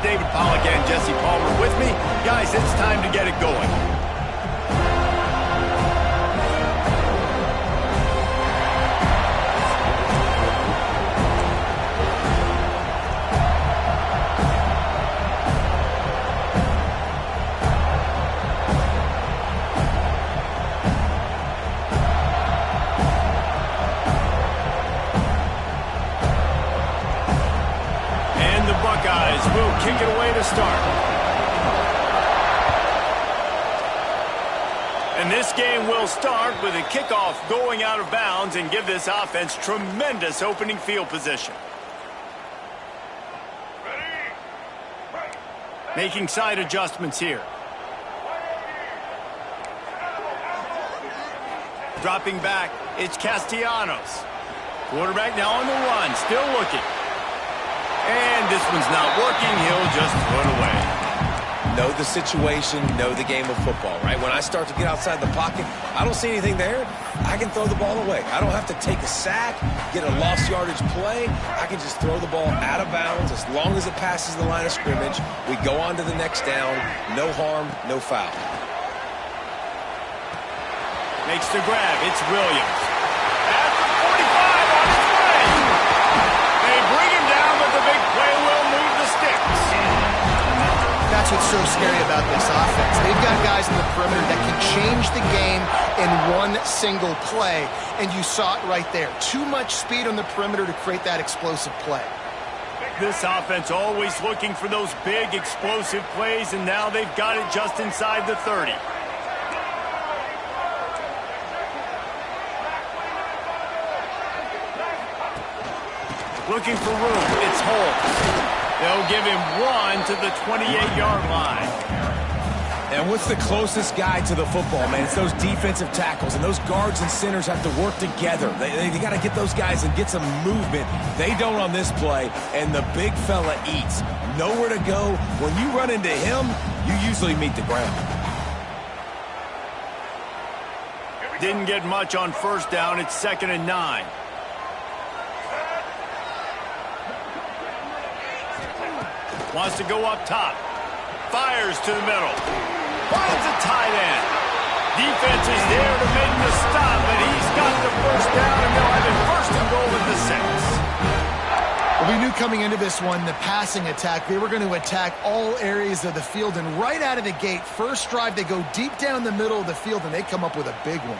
David Pollack and Jesse Palmer with me. Guys, it's time to get it going. Will kick it away to start. And this game will start with a kickoff going out of bounds and give this offense tremendous opening field position. Making side adjustments here. Dropping back, it's Castellanos. Quarterback now on the run, still looking. And this one's not working. He'll just throw it away. Know the situation, know the game of football, right? When I start to get outside the pocket, I don't see anything there. I can throw the ball away. I don't have to take a sack, get a lost yardage play. I can just throw the ball out of bounds as long as it passes the line of scrimmage. We go on to the next down. No harm, no foul. Makes the grab. It's Williams. At the 45 on his way. They bring him down, but the big play will move the sticks. That's what's so scary about this offense. They've got guys in the perimeter that can change the game in one single play, and you saw it right there. Too much speed on the perimeter to create that explosive play. This offense always looking for those big explosive plays, and now they've got it just inside the 30. Looking for room. It's Holmes. They'll give him one to the 28-yard line. And what's the closest guy to the football, man? It's those defensive tackles, and those guards and centers have to work together. They got to get those guys and get some movement. They don't on this play, and the big fella eats. Nowhere to go. When you run into him, you usually meet the ground. Didn't get much on first down. It's 2nd and 9. Wants to go up top. Fires to the middle. Finds a tight end. Defense is there to make the stop, but he's got the first down, and they'll have it 1st and goal at the 6. Well, we knew coming into this one, the passing attack, they were going to attack all areas of the field, and right out of the gate, first drive, they go deep down the middle of the field, and they come up with a big one.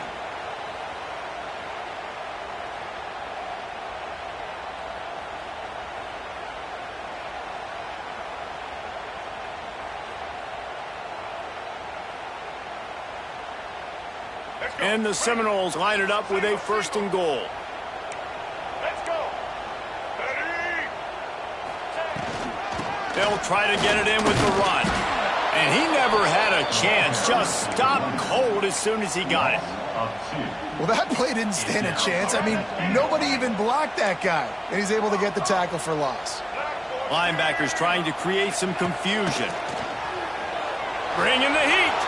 And the Seminoles line it up with a 1st and goal. Let's go. Ready. They'll try to get it in with the run. And he never had a chance. Just stopped cold as soon as he got it. Well, that play didn't stand a chance. I mean, nobody even blocked that guy. And he's able to get the tackle for loss. Linebackers trying to create some confusion. Bringing the heat.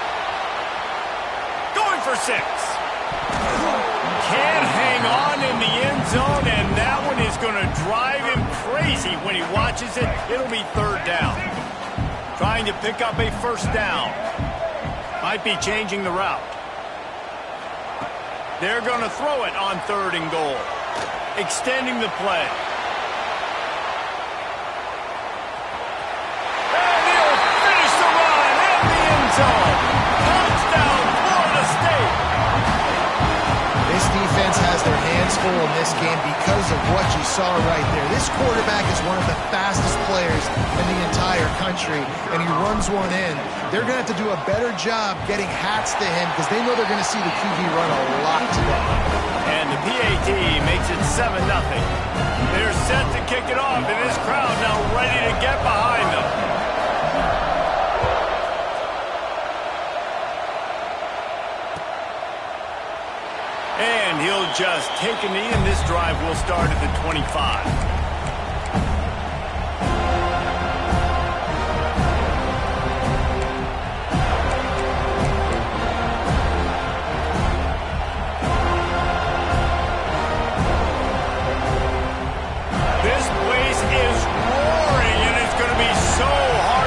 Going for 6. Can't hang on in the end zone, and that one is going to drive him crazy when he watches it. It'll be 3rd down. Trying to pick up a 1st down. Might be changing the route. They're going to throw it on 3rd and goal. Extending the play. And he'll finish the run in the end zone. Touchdown, Florida State. This defense has their hands full in this game because of what you saw right there. This quarterback is one of the fastest players in the entire country, and he runs one in. They're going to have to do a better job getting hats to him because they know they're going to see the QB run a lot today. And the PAT makes it 7-0. They're set to kick it off, and this crowd now ready to get behind them. And he'll just take a knee, and this drive will start at the 25. This place is roaring, and it's going to be so hard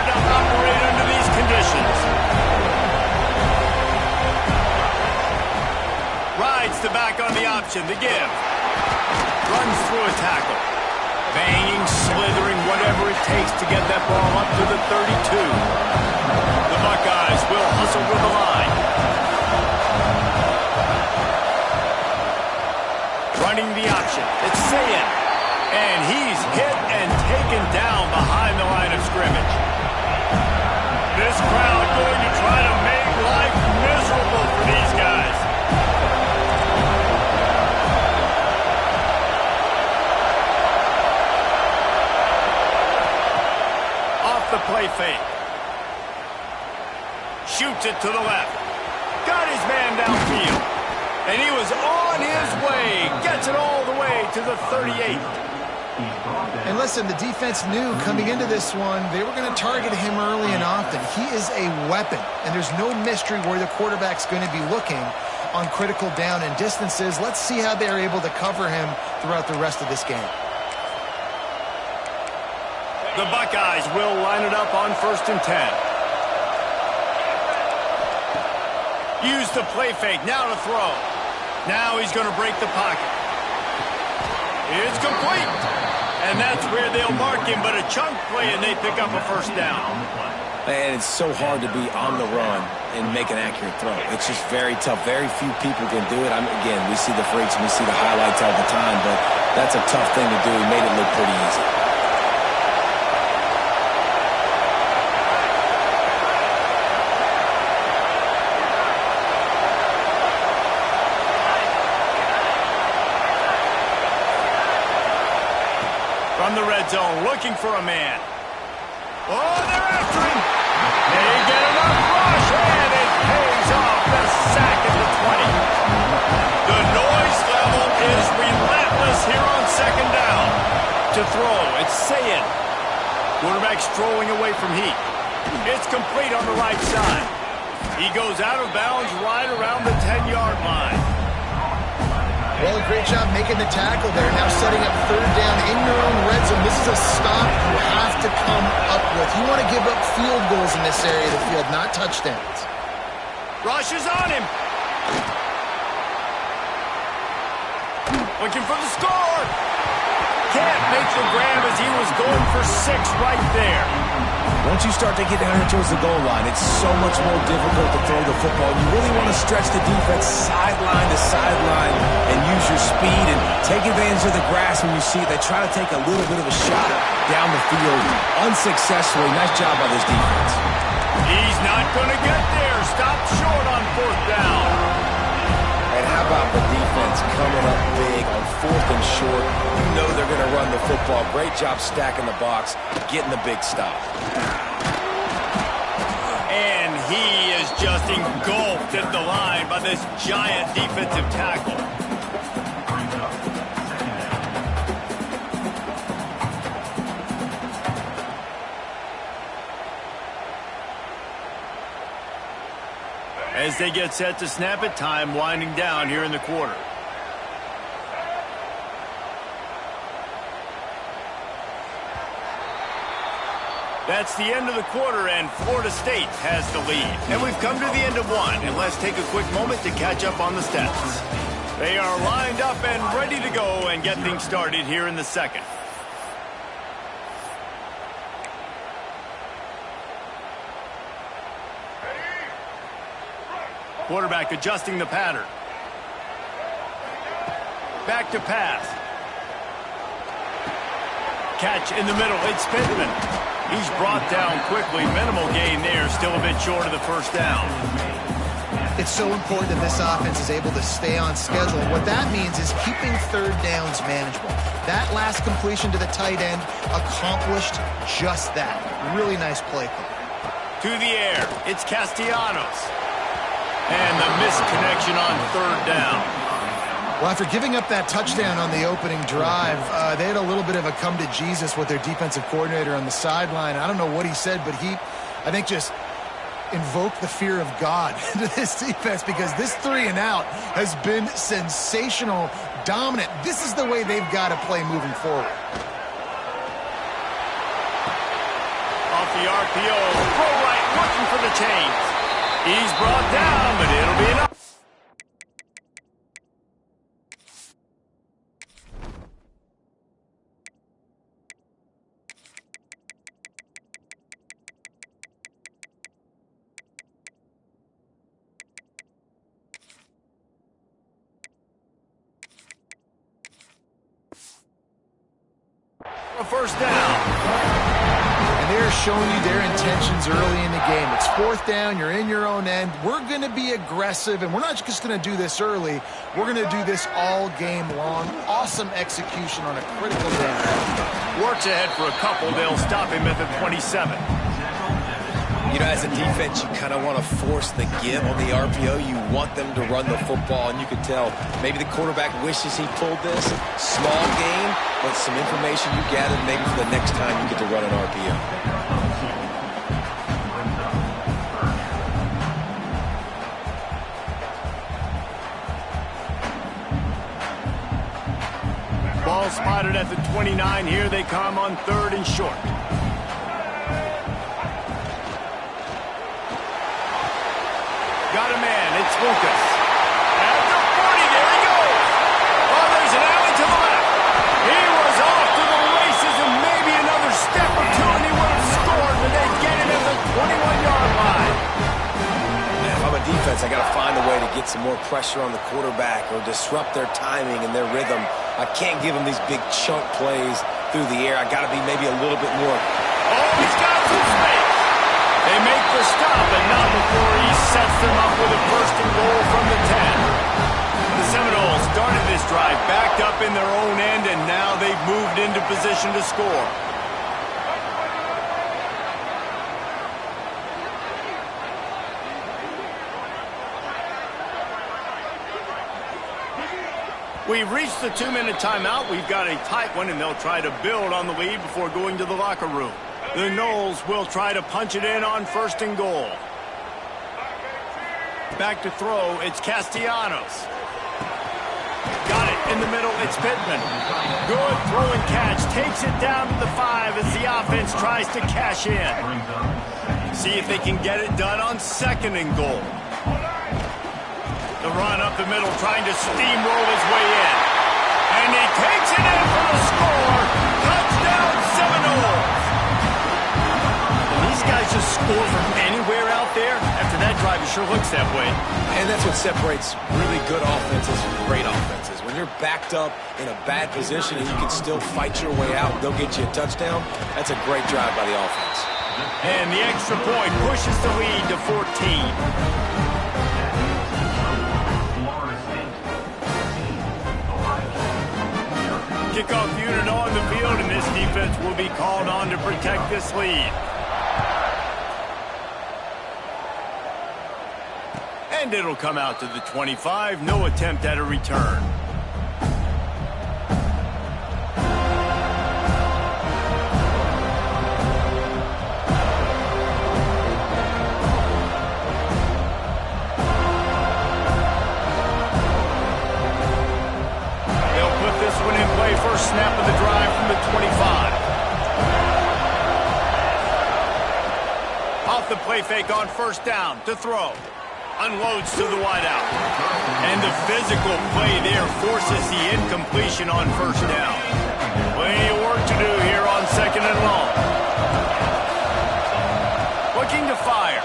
option, the give. Runs through a tackle. Banging, slithering, whatever it takes to get that ball up to the 32. The Buckeyes will hustle to the line. Running the option. It's Sayin. And he's hit and taken down behind the line of scrimmage. This crowd going to try to make life miserable for these guys. Off the play fake. Shoots it to the left. Got his man downfield. And he was on his way. Gets it all the way to the 38. And listen, the defense knew coming into this one, they were going to target him early and often. He is a weapon, and there's no mystery where the quarterback's going to be looking on critical down and distances. Let's see how they're able to cover him throughout the rest of this game. The Buckeyes will line it up on 1st and 10. Use the play fake, now to throw. Now he's going to break the pocket. It's complete. And that's where they'll mark him, but a chunk play and they pick up a first down. And it's so hard to be on the run and make an accurate throw. It's just very tough. Very few people can do it. Again, we see the freaks and we see the highlights all the time, but that's a tough thing to do. He made it look pretty easy. From the red zone, looking for a man. Oh, they're after him. They get enough rush, and it pays off. The sack at the 20. The noise level is relentless here on 2nd down. To throw, it's Sayin. Quarterback strolling away from heat. It's complete on the right side. He goes out of bounds right around the 10-yard line. Well, a great job making the tackle there. Now setting up 3rd down in your own red zone. This is a stop you have to come up with. You want to give up field goals in this area of the field, not touchdowns. Rush is on him. Looking for the score. Can't make the grab as he was going for 6 right there. Once you start to get down here towards the goal line, it's so much more difficult to throw the football. You really want to stretch the defense sideline to sideline and use your speed and take advantage of the grass when you see it. They try to take a little bit of a shot down the field unsuccessfully. Nice job by this defense. He's not going to get there. Stopped short on 4th down. And how about the defense coming up big on 4th and short? You know they're going to run the football. Great job stacking the box, getting the big stop. And he is just engulfed at the line by this giant defensive tackle. As they get set to snap it, time winding down here in the quarter. That's the end of the quarter, and Florida State has the lead. And we've come to the end of one, and let's take a quick moment to catch up on the stats. They are lined up and ready to go and get things started here in the 2nd. Quarterback adjusting the pattern. Back to pass. Catch in the middle. It's Pittman. He's brought down quickly. Minimal gain there. Still a bit short of the 1st down. It's so important that this offense is able to stay on schedule. What that means is keeping 3rd downs manageable. That last completion to the tight end accomplished just that. Really nice play call. To the air. It's Castellanos. And the misconnection on 3rd down. Well, after giving up that touchdown on the opening drive, they had a little bit of a come to Jesus with their defensive coordinator on the sideline. I don't know what he said, but he, I think, just invoked the fear of God into this defense because this 3 and out has been sensational, dominant. This is the way they've got to play moving forward. Off the RPO, throw right, looking for the chains. He's brought down, but it'll be enough. a first down. And they're showing you their intentions early in the game. It's fourth down. You're in your own end. We're going to be aggressive, and we're not just going to do this early. We're going to do this all game long. Awesome execution on a critical down. Works ahead for a couple. They'll stop him at the 27. You know, as a defense, you kind of want to force the give on the RPO. You want them to run the football, and you can tell maybe the quarterback wishes he pulled this. Small gain, but some information you gathered maybe for the next time you get to run an RPO. Ball spotted at the 29. Here they come on 3rd and short. Got a man. It's Lucas. At the 40, there he goes. Oh, there's an alley to the left. He was off to the races and maybe another step or two, and he would have scored, but they get him at the 21-yard line. Man, if I'm a defense, I got to find a way to get some more pressure on the quarterback or disrupt their timing and their rhythm. I can't give them these big chunk plays through the air. I got to be maybe a little bit more. Oh, he's got some space. They make the stop, but not before he sets them up with a first and goal from the 10. The Seminoles started this drive backed up in their own end, and now they've moved into position to score. We've reached the 2-minute timeout. We've got a tight one, and they'll try to build on the lead before going to the locker room. The Noles will try to punch it in on 1st and goal. Back to throw, it's Castellanos. Got it in the middle, it's Pittman. Good throw and catch, takes it down to the 5 as the offense tries to cash in. See if they can get it done on 2nd and goal. The run up the middle, trying to steamroll his way in. And he takes it in for the score. Touchdown, Seminoles. These guys just score from anywhere out there. After that drive, it sure looks that way. And that's what separates really good offenses from great offenses. When you're backed up in a bad position and you can still fight your way out, they'll get you a touchdown. That's a great drive by the offense. And the extra point pushes the lead to 14. Kickoff unit on the field, and this defense will be called on to protect this lead. And it'll come out to the 25. No attempt at a return. First snap of the drive from the 25. Off the play fake on 1st down to throw. Unloads to the wideout. And the physical play there forces the incompletion on 1st down. Plenty of work to do here on 2nd and long. Looking to fire.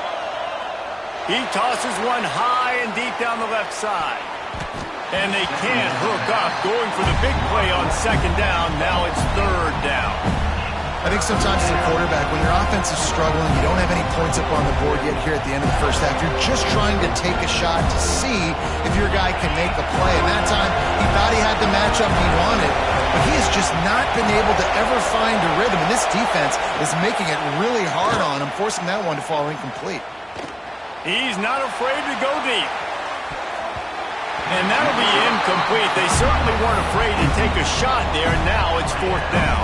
He tosses one high and deep down the left side. And they can't hook up, going for the big play on 2nd down. Now it's 3rd down. I think sometimes as a quarterback, when your offense is struggling, you don't have any points up on the board yet here at the end of the first half. You're just trying to take a shot to see if your guy can make a play. And that time, he thought he had the matchup he wanted, but he has just not been able to ever find a rhythm. And this defense is making it really hard on him, forcing that one to fall incomplete. He's not afraid to go deep. And that'll be incomplete. They certainly weren't afraid to take a shot there, and now it's 4th down.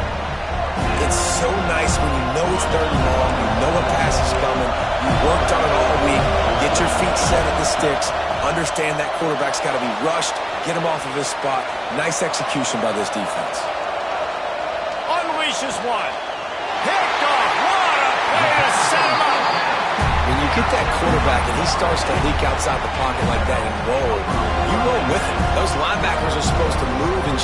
It's so nice when you know it's 3rd and long, you know a pass is coming, you worked on it all week, get your feet set at the sticks, understand that quarterback's got to be rushed, get him off of his spot. Nice execution by this defense. Unleashes one. Picked off. What a play to set him up. When you get that quarterback and he starts to leak outside the pocket like that and roll, you roll with him. Those linebackers are supposed to move and